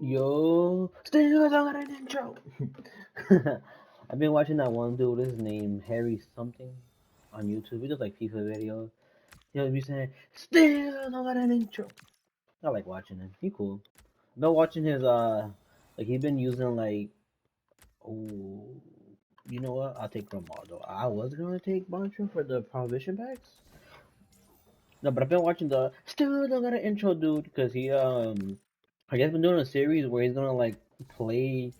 Yo, still don't got an intro. I've been watching that one dude. His name Harry something on YouTube. He does like FIFA videos. He'll be saying, "Still don't got an intro." I like watching him. He cool. Been watching his like he been using like, oh, you know what? I'll take Ronaldo. I was gonna take Boncho for the prohibition packs. No, but I've been watching the still don't got an intro dude because he I guess been doing a series where he's gonna like play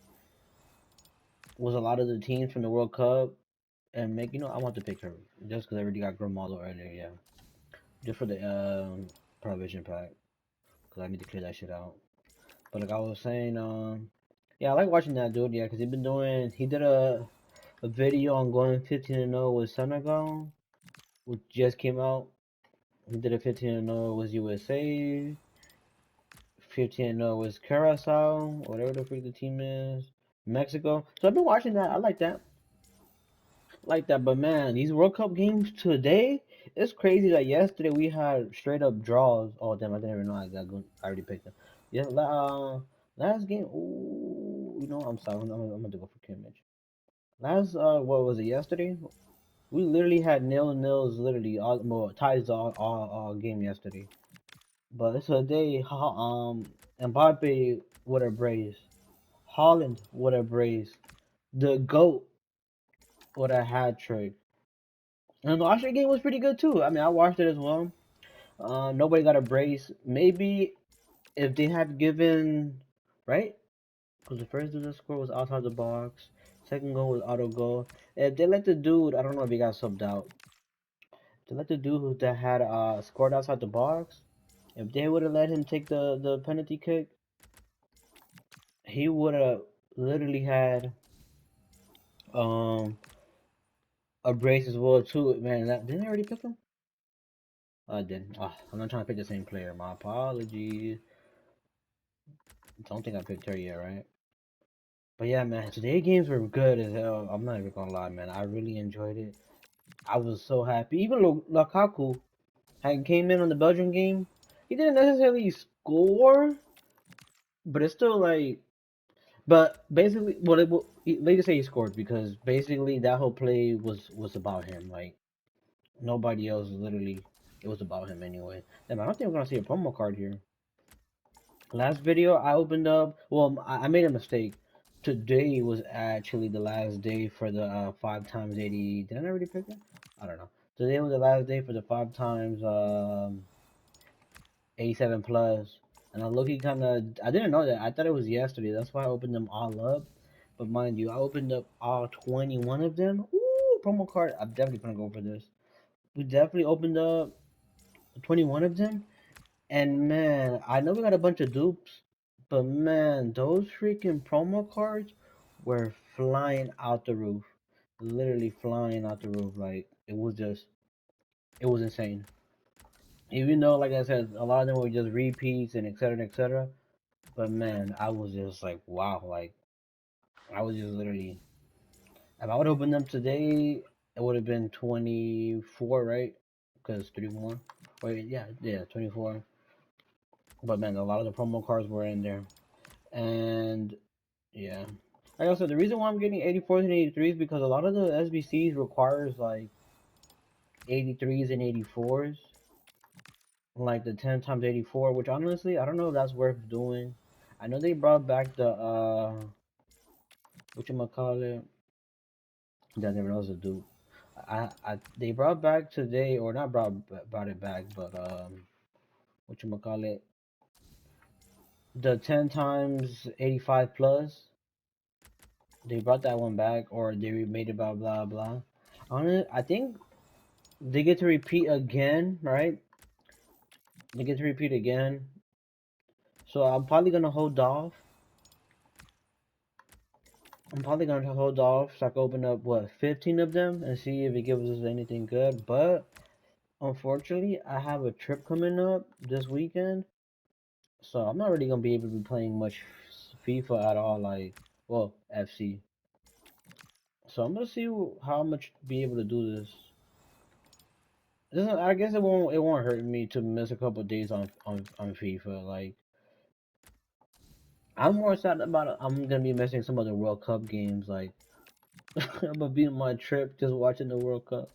with a lot of the teams from the World Cup and make, I want the picture just because I already got Grimaldo earlier, yeah, just for the provision pack because I need to clear that shit out. But like I was saying, yeah, I like watching that dude, yeah, because he did a video on going 15-0 with Senegal, which just came out. He did a 15-0 with USA, 15-0 with Curacao, whatever the freak the team is, Mexico. So I've been watching that. I like that. But man, these World Cup games today, it's crazy that yesterday we had straight up draws. Oh damn, I didn't even know I got good. I already picked them. Yeah, last game. Ooh, I'm sorry. I'm gonna go for Kimmich. Last what was it yesterday? We literally had nils literally all well, ties all game yesterday. But today, Mbappe with a brace, Holland with a brace, the goat with a hat trick. And the Austria game was pretty good too. I mean, I watched it as well. Nobody got a brace. Maybe if they had given, right? Because the first dude that score was outside the box. Second goal was auto goal. If they let the dude, I don't know if he got subbed out. They let the dude that had scored outside the box. If they would have let him take the penalty kick, he would have literally had um a brace as well too. Man, didn't I already pick him? I did. Oh, I'm not trying to pick the same player. My apologies. Don't think I picked her yet, right? But yeah, man, today games were good as hell. I'm not even gonna lie, man. I really enjoyed it. I was so happy. Even Lukaku had came in on the Belgium game. He didn't necessarily score, but it's still like. But basically, they just say he scored because basically that whole play was about him. Like nobody else. Literally, it was about him anyway. Damn, I don't think we're gonna see a promo card here. Last video I opened up, well, I made a mistake. Today was actually the last day for the 5 times 80. Did I already pick it? I don't know. Today was the last day for the 5 times 87 plus. And I look, I didn't know that. I thought it was yesterday. That's why I opened them all up. But mind you, I opened up all 21 of them. Ooh, promo card. I'm definitely gonna go for this. We definitely opened up 21 of them. And man, I know we got a bunch of dupes, but man, those freaking promo cards were flying out the roof. Literally flying out the roof. Like it was insane. Even though, like I said, a lot of them were just repeats and et cetera. But man, I was just like, wow. Like I was just literally, if I would open them today, it would have been 24, right? Because 3 more. Wait, yeah, 24. But man, a lot of the promo cards were in there. And yeah. Like I said, the reason why I'm getting 84s and 83s because a lot of the SBCs requires like 83s and 84s, like the 10 times 84, which honestly I don't know if that's worth doing. I know they brought back the what you call it? That never knows a dude. They brought back today or not brought it back, but what you call it? The 10 times 85 plus. They brought that one back or they made it blah blah blah. I think they get to repeat again, right? They get to repeat again. So I'm probably gonna hold off. I'm probably gonna hold off so I can open up what 15 of them and see if it gives us anything good. But unfortunately, I have a trip coming up this weekend, so I'm not really gonna be able to be playing much FIFA at all. Like, well, FC. So I'm gonna see how much be able to do this. I guess it won't hurt me to miss a couple days on FIFA. Like I'm more sad about it. I'm gonna be missing some of the World Cup games. Like I'm gonna be on my trip just watching the World Cup.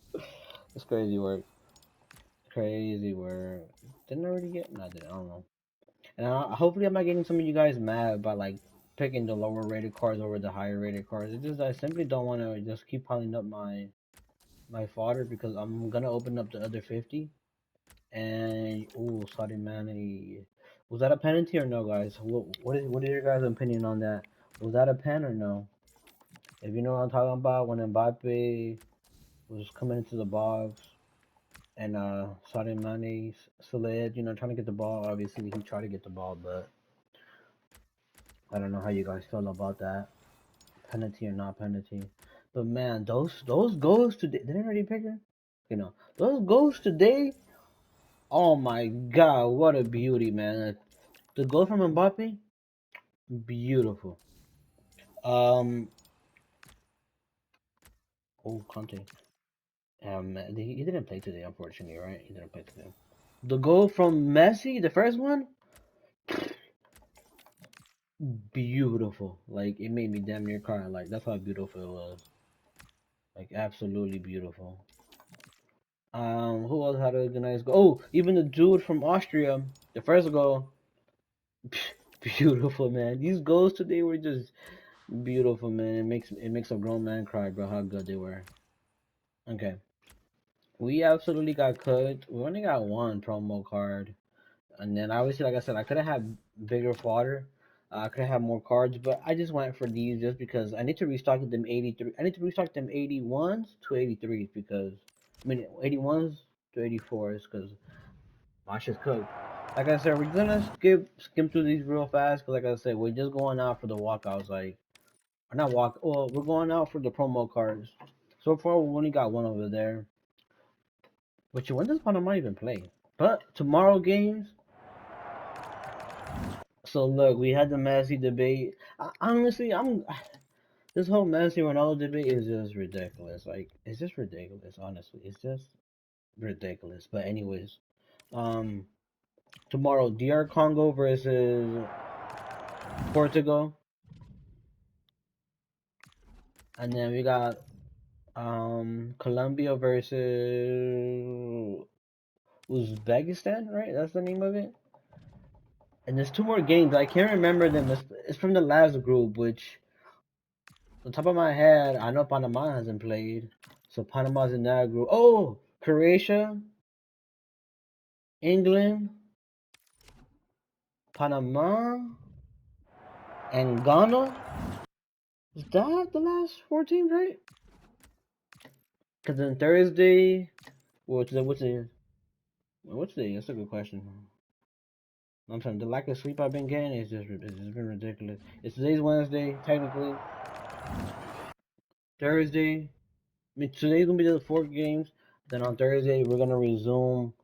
It's crazy work. Crazy work. Didn't I already get? No, I didn't. I don't know. And hopefully I'm not getting some of you guys mad by like picking the lower rated cards over the higher rated cards. It's just I simply don't want to just keep piling up my fodder because I'm gonna open up the other 50. And ooh, Saudi Mane. Was that a penalty or no, guys? What is your guys' opinion on that? Was that a pen or no? If you know what I'm talking about, when Mbappe was coming into the box and Sadio Mane slid, trying to get the ball. Obviously, he tried to get the ball, but I don't know how you guys feel about that, penalty or not penalty. But man, those goals today. Did I already pick her? Those goals today. Oh my God, what a beauty, man! The goal from Mbappe, beautiful. Um, oh Conte. He didn't play today, unfortunately, right? He didn't play today. The goal from Messi, the first one, beautiful. Like it made me damn near cry. Like that's how beautiful it was. Like absolutely beautiful. Who else had a good nice goal? Oh, even the dude from Austria, the first goal, beautiful man. These goals today were just beautiful, man. It makes a grown man cry, bro. How good they were. Okay, we absolutely got cooked. We only got one promo card. And then obviously, like I said, I could have had bigger fodder. I could have had more cards, but I just went for these just because I need to restock them 83. I need to restock them 81s to 83s because I mean 81s to 84s because my shit's cooked. Like I said, we're gonna skim through these real fast because, like I said, we're just going out for the walkouts. Like, or not walk. Well, we're going out for the promo cards. So far, we only got one over there. Which when does Panama even play? But tomorrow games. So look, we had the Messi debate. Honestly, this whole Messi Ronaldo debate is just ridiculous. Like it's just ridiculous. Honestly, it's just ridiculous. But anyways, um, tomorrow DR Congo versus Portugal, and then we got Colombia versus Uzbekistan. Right, that's the name of it. And there's two more games. I can't remember them. It's from the last group, which on top of my head, I know Panama hasn't played. So Panama's in that group. Oh, Croatia, England, Panama, and Ghana. Is that the last four teams, right? Because then Thursday, what's the that's a good question. I'm saying the lack of sleep I've been getting is it's been ridiculous. It's today's Wednesday, technically. Thursday, I mean today's gonna be the fourth games. Then on Thursday we're gonna resume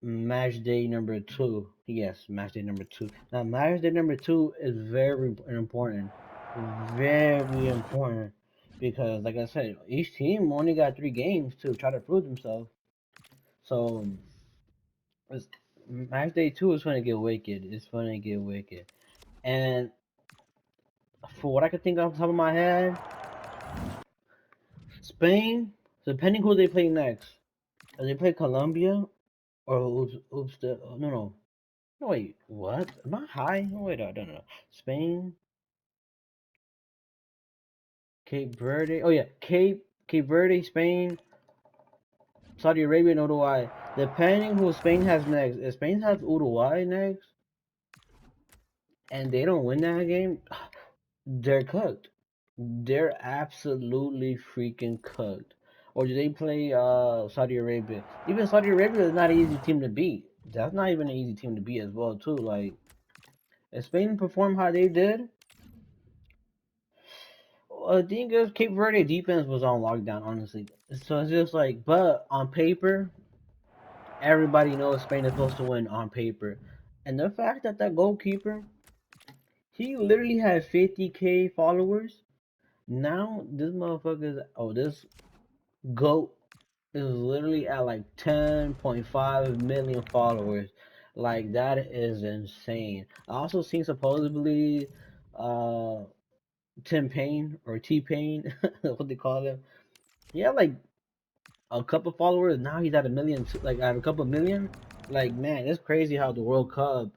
match day number two. Yes, match day number two. Now, match day number two is very important. Very important. Because, like I said, each team only got 3 games to try to prove themselves. So, it's, match day two is going to get wicked. It's going to get wicked. And for what I can think off the top of my head, Spain, depending who they play next, if they play Colombia or no, no. No, wait, what? Am I high? No, wait, I don't know. Spain, Cape Verde. Oh yeah, Cape Verde, Spain, Saudi Arabia, and Uruguay. Depending who Spain has next. If Spain has Uruguay next, and they don't win that game, they're cooked. They're absolutely freaking cooked. Or do they play Saudi Arabia? Even Saudi Arabia is not an easy team to beat. That's not even an easy team to beat as well too. Like if Spain perform how they did, well, the thing is, Cape Verde defense was on lockdown, honestly. So it's just like, but on paper, everybody knows Spain is supposed to win on paper. And the fact that that goalkeeper, he literally had 50K followers. Now, this motherfucker's, this GOAT is literally at like 10.5 million followers. Like that is insane. I also seen supposedly uh Tim Payne or T Pain, what they call him. He had like a couple followers. Now he's at a million, like at a couple million. Like man, it's crazy how the World Cup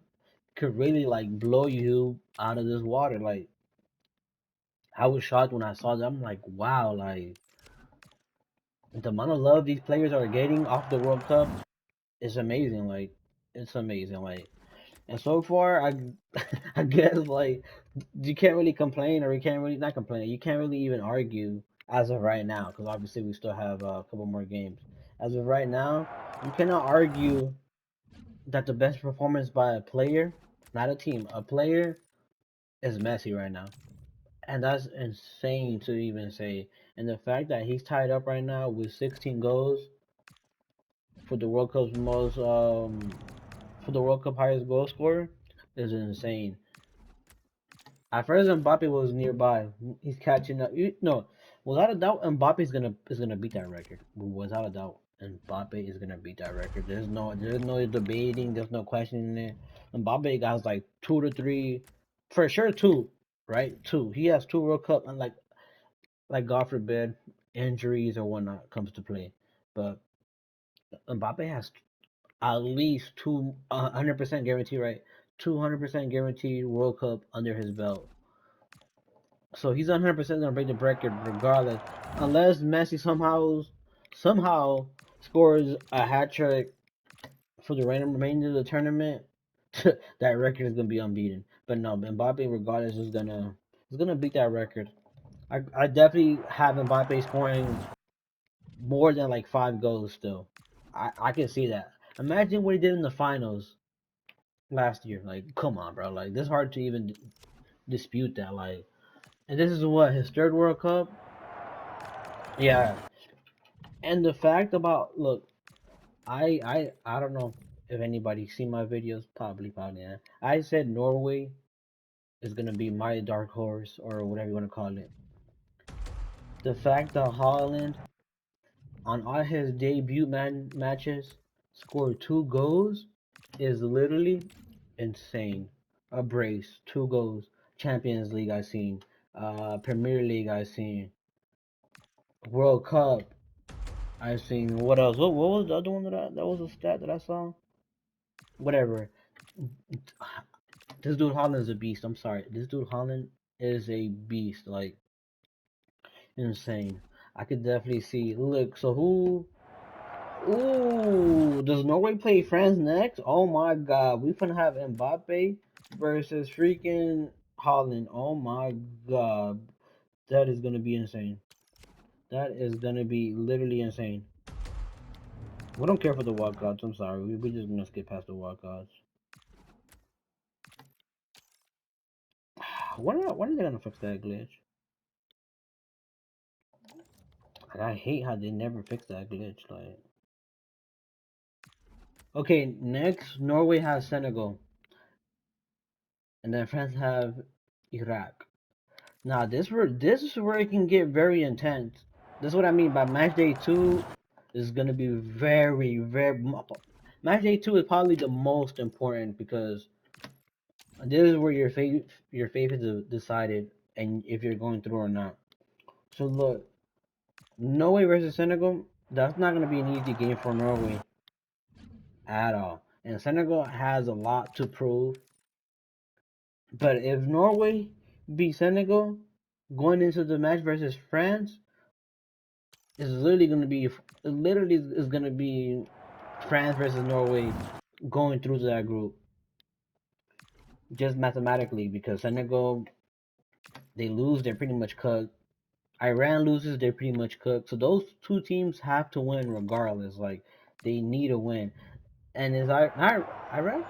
could really like blow you out of this water. Like I was shocked when I saw that. I'm like, wow, like the amount of love these players are getting off the World Cup is amazing. Like it's amazing. Like and so far, I I guess like you can't really complain or you can't really not complain. You can't really even argue as of right now because obviously we still have a couple more games. As of right now, you cannot argue that the best performance by a player, not a team, a player is Messi right now. And that's insane to even say. And the fact that he's tied up right now with 16 goals for the World Cup's most for the World Cup highest goal scorer is insane. At first, Mbappe was nearby. He's catching up. No, without a doubt, Mbappe is gonna beat that record. Without a doubt, Mbappe is gonna beat that record. There's no debating. There's no questioning it. Mbappe has like two to three, for sure two, right? Two. He has two World Cup, and like God forbid injuries or whatnot comes to play, but Mbappe has at least 100% guaranteed, right? 200% guaranteed World Cup under his belt. So he's 100% gonna break the record regardless, unless Messi somehow scores a hat trick for the remainder of the tournament. That record is gonna be unbeaten. But no, Mbappe regardless is gonna beat that record. I definitely have Mbappe scoring more than like 5 goals still. I can see that. Imagine what he did in the finals last year. Like, come on, bro. Like, this is hard to even dispute that. Like, and this is what his third World Cup. Yeah, and the fact about look, I don't know if anybody seen my videos. Probably yeah. I said Norway is gonna be my dark horse or whatever you want to call it. The fact that Holland on all his debut matches scored 2 goals is literally insane. A brace, 2 goals. Champions League I seen, Premier League I seen, World Cup I seen. What else? What was the other one that was a stat that I saw? Whatever. This dude Holland is a beast. I'm sorry. This dude Holland is a beast. Like insane. I could definitely see. Look, so who? Ooh, does Norway play France next? Oh my God, we finna have Mbappe versus freaking Holland. Oh my God, that is gonna be insane. That is gonna be literally insane. We don't care for the walkouts. I'm sorry. We're just gonna skip past the walkouts. When are they gonna fix that glitch? Like, I hate how they never fix that glitch. Like, okay, next Norway has Senegal, and then France have Iraq. Now this is where it can get very intense. This is what I mean by match day two is gonna be very. Match day two is probably the most important because this is where your fate is decided and if you're going through or not. So look, Norway versus Senegal, that's not gonna be an easy game for Norway at all. And Senegal has a lot to prove. But if Norway beat Senegal going into the match versus France, it's literally is gonna be France versus Norway going through to that group just mathematically because Senegal they lose, they're pretty much cooked. Iran loses, they're pretty much cooked. So those two teams have to win regardless. Like they need a win. And Iraq?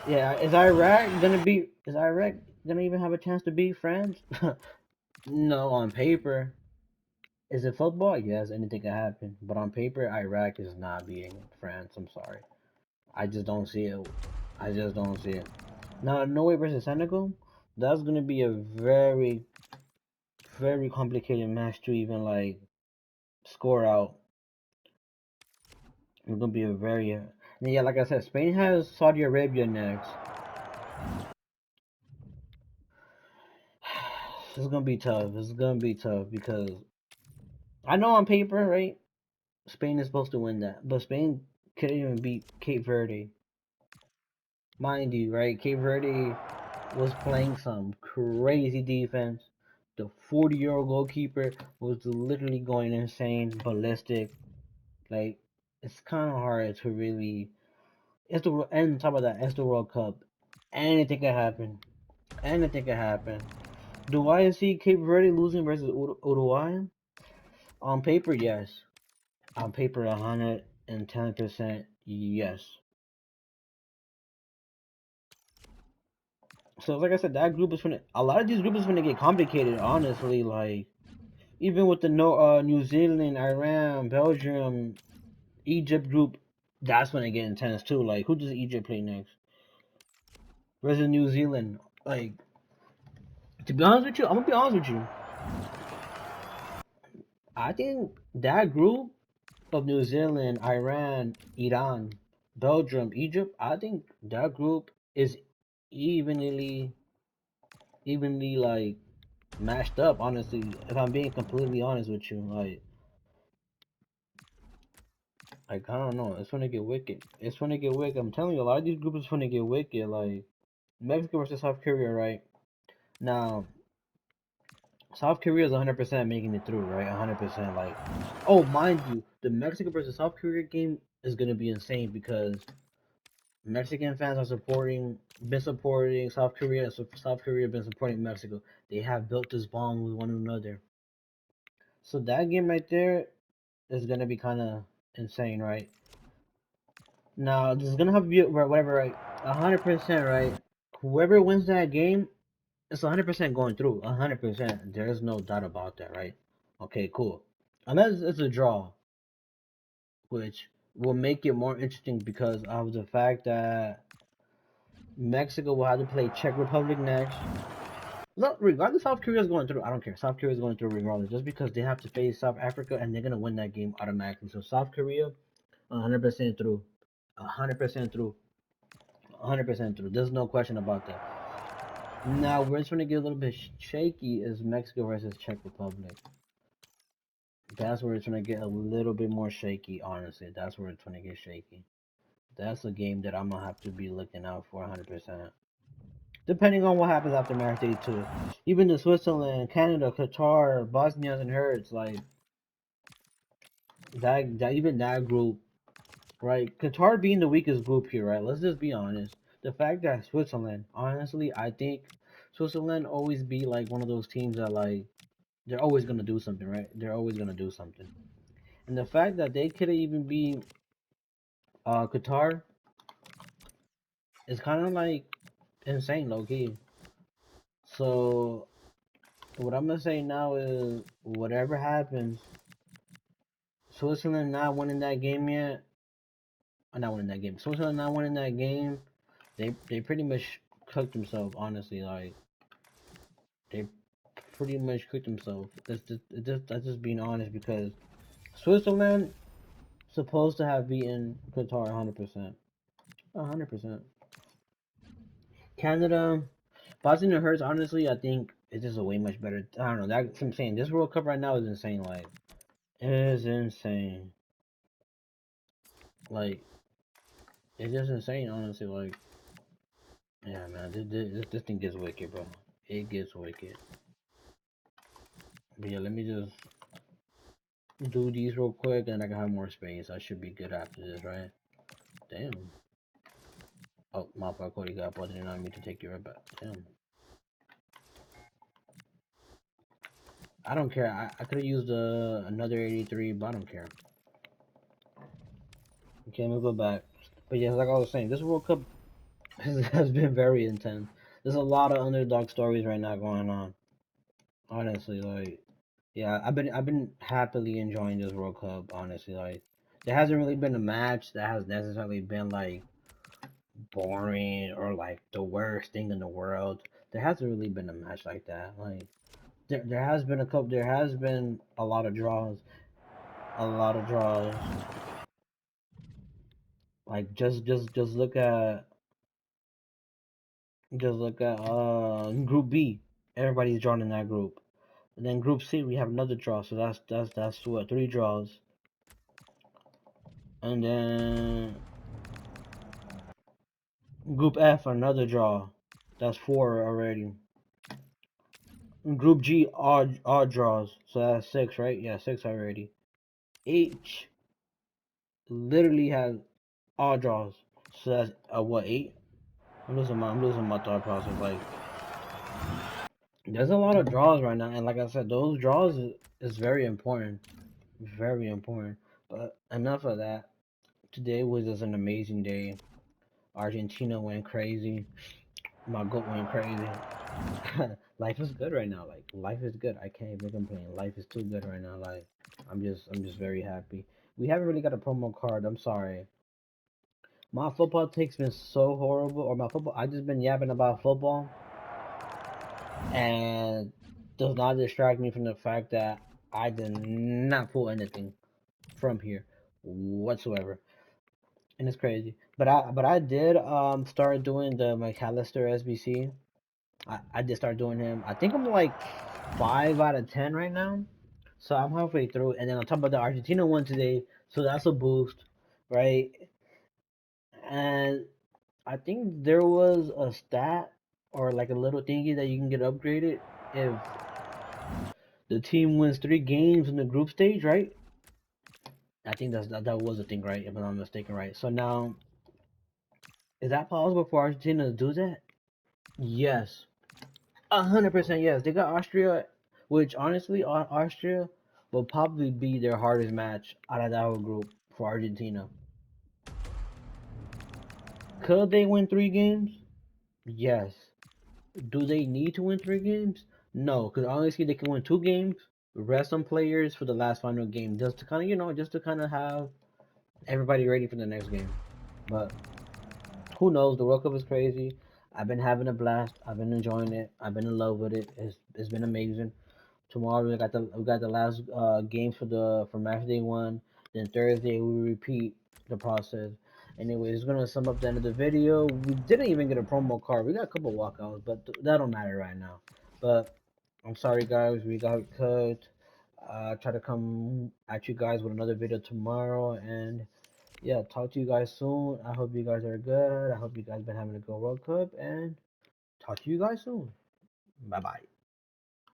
Yeah, is Iraq gonna even have a chance to beat France? No, on paper. Is it football? Yes, anything can happen. But on paper, Iraq is not beating France. I'm sorry. I just don't see it. I just don't see it. Now, Norway versus Senegal, that's gonna be a very complicated match to even like score out. It's gonna be a very And yeah, like I said, Spain has Saudi Arabia next. This is gonna be tough. This is gonna be tough because I know on paper, right? Spain is supposed to win that, but Spain couldn't even beat Cape Verde. Mind you, right? Cape Verde was playing some crazy defense. The 40-year-old goalkeeper was literally going insane, ballistic. Like, it's kind of hard to really. It's the and on top of that, it's the World Cup. Anything can happen. Anything can happen. Do I see Cape Verde losing versus Uruguay? On paper, yes. On paper, 110% yes. So like I said, that group is gonna. A lot of these groups is gonna get complicated. Honestly, like even with the no New Zealand, Iran, Belgium, Egypt group, that's when it get intense too. Like who does Egypt play next? Versus New Zealand. Like to be honest with you, I'm gonna be honest with you. I think that group of New Zealand, Iran, Iran, Belgium, Egypt, I think that group is evenly evenly like matched up, honestly, if I'm being completely honest with you. Like I don't know, it's gonna get wicked. It's gonna get wicked. I'm telling you, a lot of these groups is gonna get wicked. Like Mexico versus South Korea, right? Now, South Korea is 100% making it through, right? 100%. Like, oh, mind you, the Mexico versus South Korea game is gonna be insane because Mexican fans are been supporting South Korea, so South Korea been supporting Mexico. They have built this bond with one another. So that game right there is gonna be kind of insane, right? Now this is gonna have to be whatever, right? 100%, right? Whoever wins that game, it's 100% going through. 100%. There's no doubt about that, right? Okay, cool. Unless it's a draw, which will make it more interesting because of the fact that Mexico will have to play Czech Republic next. Look, regardless, South Korea is going through. I don't care. South Korea is going through regardless, just because they have to face South Africa and they're gonna win that game automatically. So South Korea, 100% through, 100% through, 100% through. There's no question about that. Now, where it's gonna get a little bit shaky is Mexico versus Czech Republic. That's where it's gonna get a little bit more shaky. Honestly, that's where it's gonna get shaky. That's a game that I'm gonna have to be looking out for 100%. Depending on what happens after match day two. Even the Switzerland, Canada, Qatar, Bosnia and Hertz, like that even that group, right? Qatar being the weakest group here, right? Let's just be honest. The fact that Switzerland, honestly, I think Switzerland always be like one of those teams that like they're always gonna do something, right? They're always gonna do something. And the fact that they could even be Qatar is kind of like insane, low key. So what I'm gonna say now is whatever happens, Switzerland not winning that game yet. Not winning that game. Switzerland not winning that game. They pretty much cooked themselves. Honestly, like they pretty much cooked themselves. That's just being honest because Switzerland supposed to have beaten Qatar 100%. 100%. Canada, Boston and Hurts. Honestly, I think it's just a way much better. I don't know. That's insane. This World Cup right now is insane. Like it is insane. Like it's just insane. Honestly, like yeah, man. This thing gets wicked, bro. It gets wicked. But yeah, let me just do these real quick, and I can have more space. I should be good after this, right? Damn. Oh, my fault, Cody got button on me to take you right back. Damn. I don't care. I could have used another 83, but I don't care. Okay, let me go back. But yeah, like I was saying, this World Cup has been very intense. There's a lot of underdog stories right now going on. Honestly, like yeah, I've been happily enjoying this World Cup. Honestly, like there hasn't really been a match that has necessarily been like boring or like the worst thing in the world. There hasn't really been a match like that. Like there has been a couple. There has been a lot of draws. A lot of draws. Like just look at Group B. Everybody's drawn in that group. And then Group C, we have another draw. So that's what, three draws. And then Group F, another draw. That's four already. Group G, all draws. So that's six, right? Yeah, six already. H literally has all draws. So that's what, eight? I'm losing my thought process. Like, there's a lot of draws right now, and like I said, those draws is very important, very important. But enough of that. Today was just an amazing day. Argentina went crazy. My goat went crazy. Life is good right now. Like, life is good. I can't even complain. Life is too good right now. Like, I'm just very happy. We haven't really got a promo card. I'm sorry. My football takes been so horrible, or my football. I just been yapping about football, and does not distract me from the fact that I did not pull anything from here whatsoever, and it's crazy. But I did start doing the McAllister SBC. I did start doing him. I think I'm like 5 out of 10 right now, so I'm halfway through. And then on top of the Argentina one today, so that's a boost, right? And I think there was a stat or like a little thingy that you can get upgraded if the team wins 3 games in the group stage, right? I think that was a thing, right? If I'm not mistaken, right? So now, is that possible for Argentina to do that? Yes, 100% yes. They got Austria, which honestly, Austria will probably be their hardest match out of that whole group for Argentina. Could they win 3 games? Yes. Do they need to win 3 games? No, because honestly, they can win 2 games, rest some players for the last final game, just to kind of, just to kind of have everybody ready for the next game. But who knows? The World Cup is crazy. I've been having a blast. I've been enjoying it. I've been in love with it. It's been amazing. Tomorrow we got the last game for match day one. Then Thursday we repeat the process. Anyway, it's gonna sum up the end of the video. We didn't even get a promo card. We got a couple walkouts, but that don't matter right now. But I'm sorry guys, we got cut. Try to come at you guys with another video tomorrow, and yeah, talk to you guys soon. I hope you guys are good. I hope you guys been having a good World Cup, and talk to you guys soon. Bye bye.